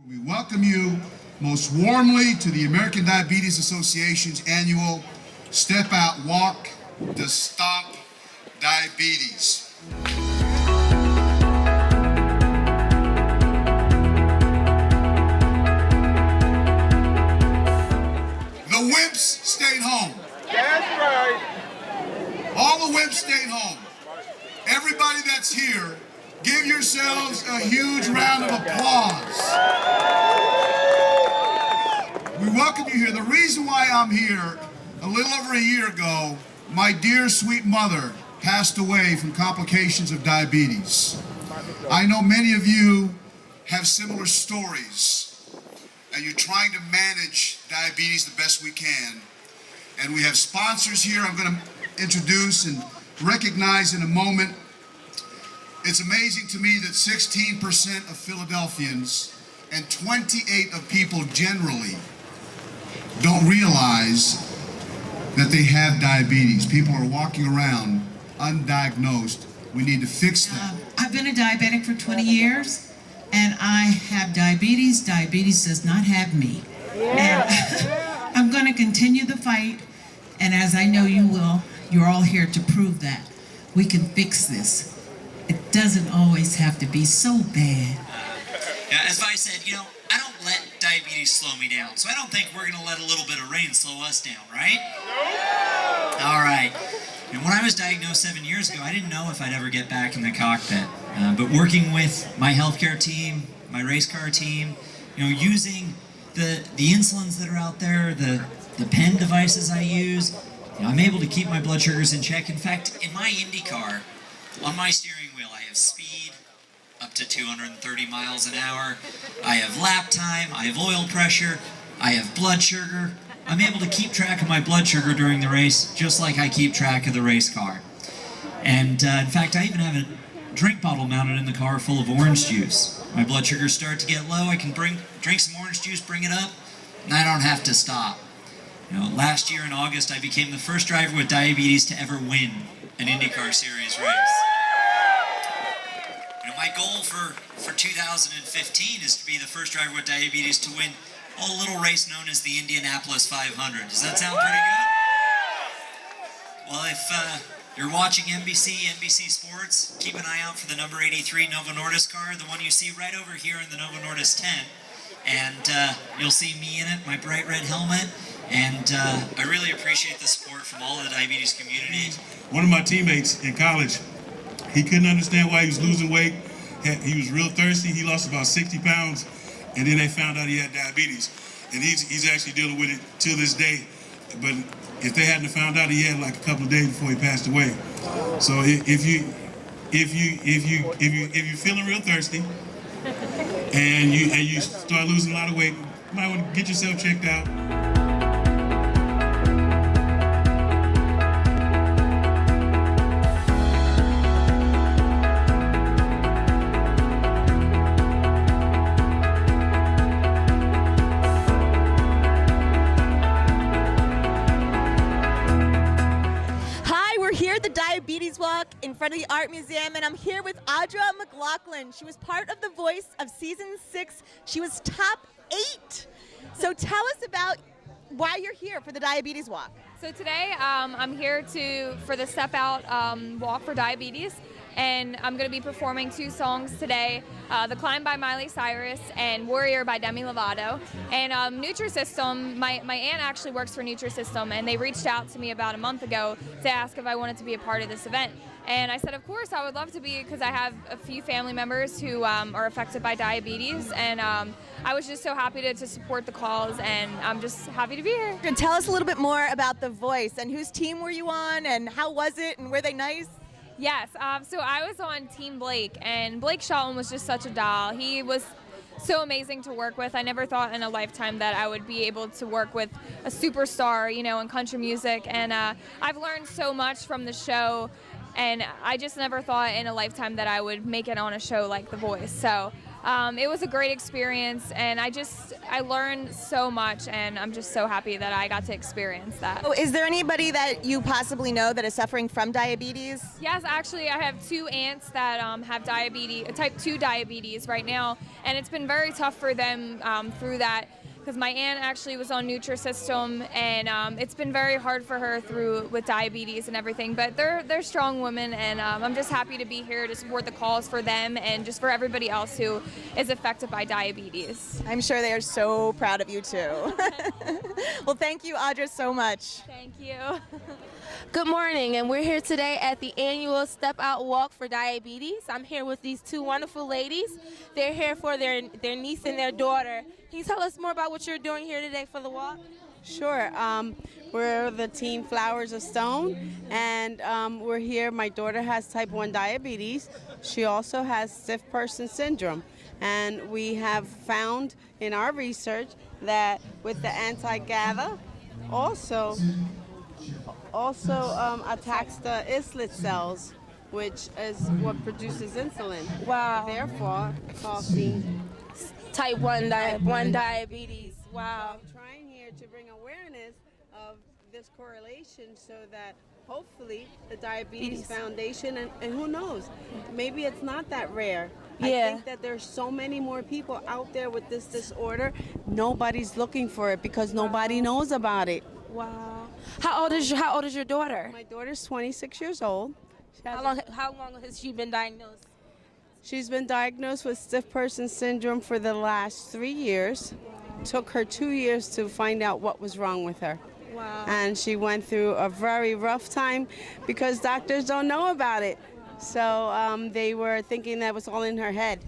We welcome you most warmly to the American Diabetes Association's annual Step Out Walk to Stop Diabetes. The wimps stayed home. That's right. All the wimps stayed home. Everybody that's here, give yourselves a huge round of applause. We welcome you here. The reason why I'm here, a little over a year ago, my dear sweet mother passed away from complications of diabetes. I know many of you have similar stories, and you're trying to manage diabetes the best we can. And we have sponsors here I'm going to introduce and recognize in a moment. It's amazing to me that 16% of Philadelphians and 28% of people generally don't realize that they have diabetes. People are walking around undiagnosed. We need to fix that. I've been a diabetic for 20 years, and I have diabetes. Diabetes does not have me. And I'm going to continue the fight, and as I know you will, you're all here to prove that we can fix this. It doesn't always have to be so bad. Yeah, as Vi said, I don't let diabetes slow me down, so I don't think we're going to let a little bit of rain slow us down, right? No! All right. And when I was diagnosed 7 years ago, I didn't know if I'd ever get back in the cockpit. But working with my healthcare team, my race car team, using the insulins that are out there, the pen devices I use, I'm able to keep my blood sugars in check. In fact, in my Indy car, on my steering wheel, I have speed up to 230 miles an hour. I have lap time, I have oil pressure, I have blood sugar. I'm able to keep track of my blood sugar during the race, just like I keep track of the race car. And in fact, I even have a drink bottle mounted in the car full of orange juice. My blood sugars start to get low, I can drink some orange juice, bring it up, and I don't have to stop. Last year in August, I became the first driver with diabetes to ever win an IndyCar Series race. My goal for 2015 is to be the first driver with diabetes to win a little race known as the Indianapolis 500. Does that sound pretty good? Well, if you're watching NBC Sports, keep an eye out for the number 83 Novo Nordisk car, the one you see right over here in the Novo Nordisk tent. And you'll see me in it, my bright red helmet. And I really appreciate the support from all of the diabetes community. One of my teammates in college, he couldn't understand why he was losing weight. He was real thirsty. He lost about 60 pounds, and then they found out he had diabetes. And he's actually dealing with it till this day. But if they hadn't found out, he had like a couple of days before he passed away. So if you're feeling real thirsty and you start losing a lot of weight, you might want to get yourself checked out. Diabetes Walk in front of the Art Museum, and I'm here with Audra McLaughlin. She was part of the voice of season 6. She was top 8. So tell us about why you're here for the Diabetes Walk. So today I'm here for the Step Out Walk for Diabetes, and I'm going to be performing 2 songs today, The Climb by Miley Cyrus and Warrior by Demi Lovato. And Nutrisystem, my aunt actually works for Nutrisystem, and they reached out to me about a month ago to ask if I wanted to be a part of this event. And I said, of course, I would love to be, because I have a few family members who are affected by diabetes, and I was just so happy to support the cause, and I'm just happy to be here. And tell us a little bit more about The Voice, and whose team were you on, and how was it, and were they nice? Yes, so I was on Team Blake, and Blake Shelton was just such a doll. He was so amazing to work with. I never thought in a lifetime that I would be able to work with a superstar, in country music, and I've learned so much from the show, and I just never thought in a lifetime that I would make it on a show like The Voice. So It was a great experience, and I learned so much, and I'm just so happy that I got to experience that. Oh, is there anybody that you possibly know that is suffering from diabetes? Yes, actually, I have 2 aunts that have diabetes, type 2 diabetes right now, and it's been very tough for them through that, because my aunt actually was on Nutrisystem, and it's been very hard for her with diabetes and everything. But they're strong women, and I'm just happy to be here to support the cause for them and just for everybody else who is affected by diabetes. I'm sure they are so proud of you too. Well, thank you, Audra, so much. Thank you. Good morning, and we're here today at the annual Step Out Walk for Diabetes. I'm here with these 2 wonderful ladies. They're here for their niece and their daughter. Can you tell us more about what you're doing here today for the walk? Sure. We're the team Flowers of Stone, and we're here. My daughter has type 1 diabetes. She also has stiff person syndrome, and we have found in our research that with the anti-GABA also attacks the islet cells, which is what produces insulin. Wow. Therefore, causing Type 1 diabetes. Wow. I'm trying here to bring awareness of this correlation so that hopefully the Diabetes Foundation, and who knows, maybe it's not that rare. Yeah. I think that there's so many more people out there with this disorder. Nobody's looking for it because nobody knows about it. Wow. How old is your daughter? My daughter's 26 years old. How long has she been diagnosed? She's been diagnosed with stiff person syndrome for the last 3 years. Took her 2 years to find out what was wrong with her. Wow. And she went through a very rough time because doctors don't know about it. So they were thinking that was all in her head.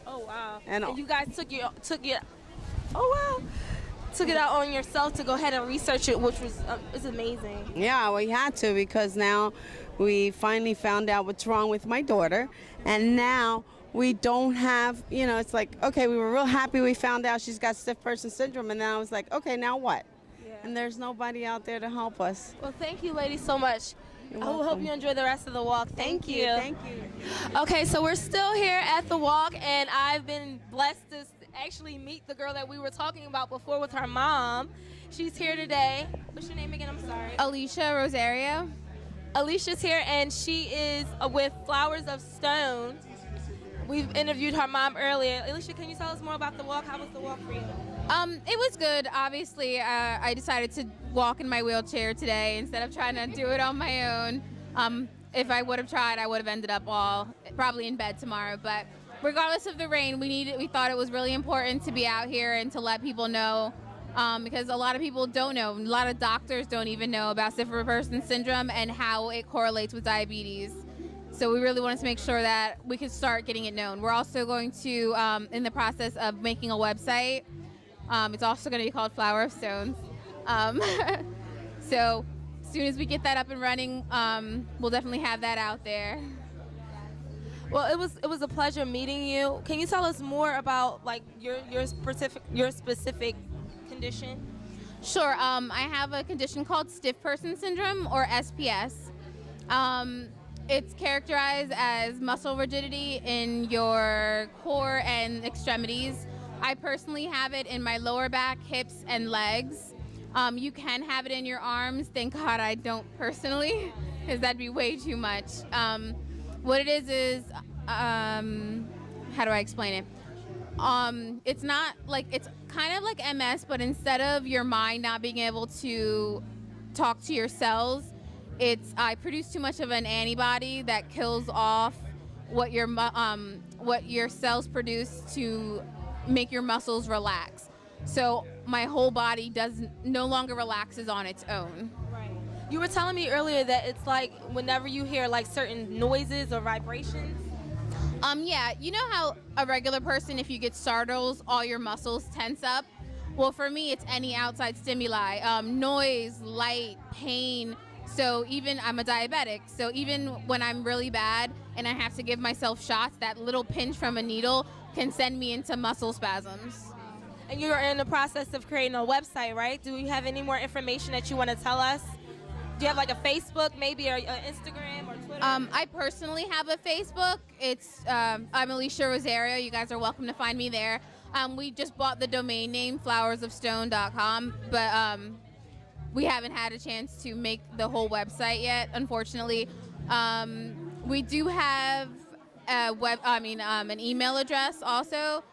Oh wow. And you guys took it. Oh wow. Took it out on yourself to go ahead and research it, which was is amazing. Yeah, we had to because now we finally found out what's wrong with my daughter, and now we don't have, it's like, okay, we were real happy we found out she's got stiff person syndrome, and then I was like, okay, now what? Yeah. And there's nobody out there to help us. Well, thank you, ladies, so much. I hope you enjoy the rest of the walk. Thank you. Thank you. Okay, so we're still here at the walk, and I've been blessed to actually meet the girl that we were talking about before with her mom. She's here today. What's your name again? I'm sorry. Alicia Rosario. Alicia's here, and she is with Flowers of Stone. We've interviewed her mom earlier. Alicia, can you tell us more about the walk? How was the walk for you? It was good. Obviously, I decided to walk in my wheelchair today instead of trying to do it on my own. If I would have tried, I would have ended up probably in bed tomorrow. But regardless of the rain, we thought it was really important to be out here and to let people know, because a lot of people don't know. A lot of doctors don't even know about stiff person syndrome and how it correlates with diabetes. So we really wanted to make sure that we could start getting it known. We're also going to, in the process of making a website. It's also going to be called Flower of Stones. So as soon as we get that up and running, we'll definitely have that out there. Well, it was a pleasure meeting you. Can you tell us more about like your specific condition? Sure. I have a condition called stiff person syndrome, or SPS. It's characterized as muscle rigidity in your core and extremities. I personally have it in my lower back, hips, and legs. You can have it in your arms. Thank God I don't personally, because that'd be way too much. What it is how do I explain it? It's not like, it's kind of like MS, but instead of your mind not being able to talk to your cells, I produce too much of an antibody that kills off what your cells produce to make your muscles relax. So my whole body no longer relaxes on its own. Right. You were telling me earlier that it's like whenever you hear like certain noises or vibrations. Yeah, you know how a regular person, if you get startled, all your muscles tense up? Well, for me, it's any outside stimuli, noise, light, pain. So even, I'm a diabetic, so even when I'm really bad and I have to give myself shots, that little pinch from a needle can send me into muscle spasms. And you're in the process of creating a website, right? Do you have any more information that you want to tell us? Do you have like a Facebook maybe or Instagram or Twitter? I personally have a Facebook. It's I'm Alicia Rosario. You guys are welcome to find me there. We just bought the domain name flowersofstone.com, but we haven't had a chance to make the whole website yet, unfortunately. We do have an email address also.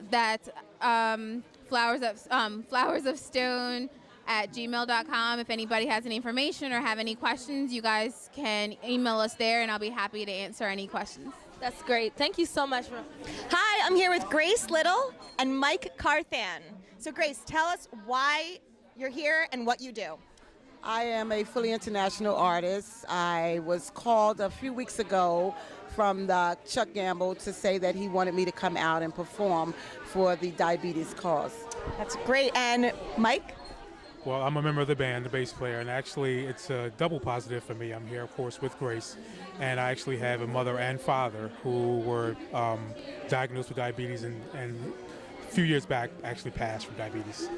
That's flowersofstone@gmail.com. If anybody has any information or have any questions, you guys can email us there, and I'll be happy to answer any questions. That's great. Thank you so much. Hi, I'm here with Grace Little and Mike Carthan. So Grace, tell us why you're here and what you do. I am a fully international artist. I was called a few weeks ago from Chuck Gamble to say that he wanted me to come out and perform for the diabetes cause. That's great. And Mike? Well, I'm a member of the band, the bass player, and actually it's a double positive for me. I'm here, of course, with Grace, and I actually have a mother and father who were diagnosed with diabetes and a few years back actually passed from diabetes.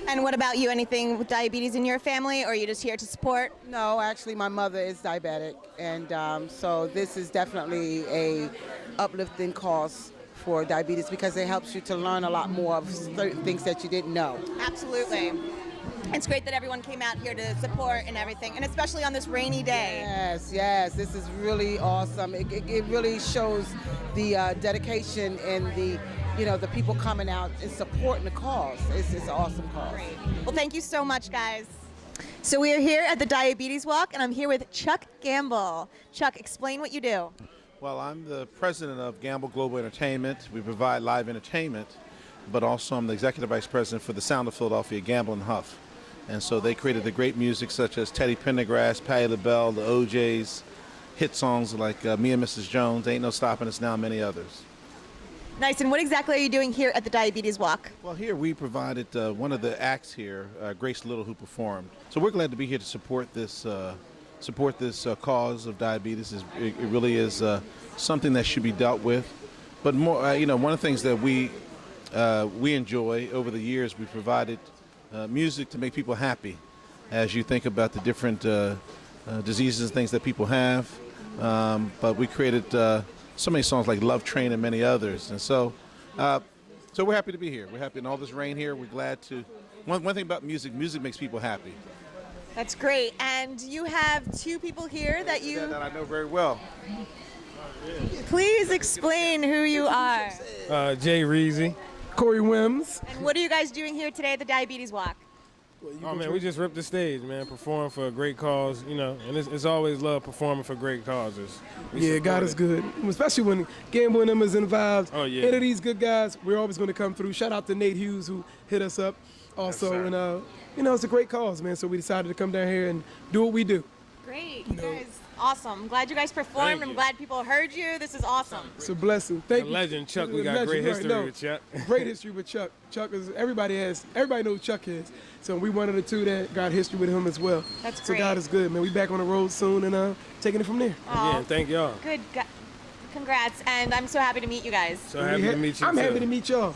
And what about you? Anything with diabetes in your family, or are you just here to support? No, actually my mother is diabetic, and so this is definitely a uplifting cause for diabetes because it helps you to learn a lot more of certain things that you didn't know. Absolutely. It's great that everyone came out here to support and everything, and especially on this rainy day. Yes, this is really awesome. It really shows the dedication and the people coming out and supporting the cause. It's an awesome cause. Great. Well, thank you so much, guys. So we are here at the Diabetes Walk, and I'm here with Chuck Gamble. Chuck, explain what you do. Well, I'm the president of Gamble Global Entertainment. We provide live entertainment, but also I'm the executive vice president for the Sound of Philadelphia, Gamble and Huff. And so they created the great music such as Teddy Pendergrass, Patti LaBelle, the OJs, hit songs like Me and Mrs. Jones, Ain't No Stopping Us Now, and many others. Nice. And what exactly are you doing here at the Diabetes Walk? Well, here we provided one of the acts here, Grace Little, who performed. So we're glad to be here to support this cause of diabetes. It really is something that should be dealt with. But more, one of the things that we enjoy over the years, we provided music to make people happy as you think about the different diseases and things that people have. But we created so many songs like Love Train and many others. And so we're happy to be here. We're happy in all this rain here. We're glad to. One thing about music makes people happy. That's great. And you have two people here that That I know very well. Please explain who you are. Jay Reezy. Corey Wims. And what are you guys doing here today at the Diabetes Walk? Oh man, we just ripped the stage, man. Perform for a great cause, and it's always love performing for great causes. Yeah, God is good, especially when Gamble and them is involved. Oh yeah. Any of these good guys, we're always going to come through. Shout out to Nate Hughes who hit us up, also, yes, and it's a great cause, man. So we decided to come down here and do what we do. Great, you guys. Awesome. I'm glad you guys performed. I'm glad people heard you. This is awesome. It's a blessing. Thank you. Legend Chuck. We got great history with Chuck. Great history with Chuck. Chuck is everybody knows who Chuck is. So we one of the two that got history with him as well. That's so great. God is good, man. We back on the road soon and taking it from there. Yeah, thank y'all. Good. Congrats, and I'm so happy to meet you guys. So happy to meet you. I'm too. happy to meet y'all.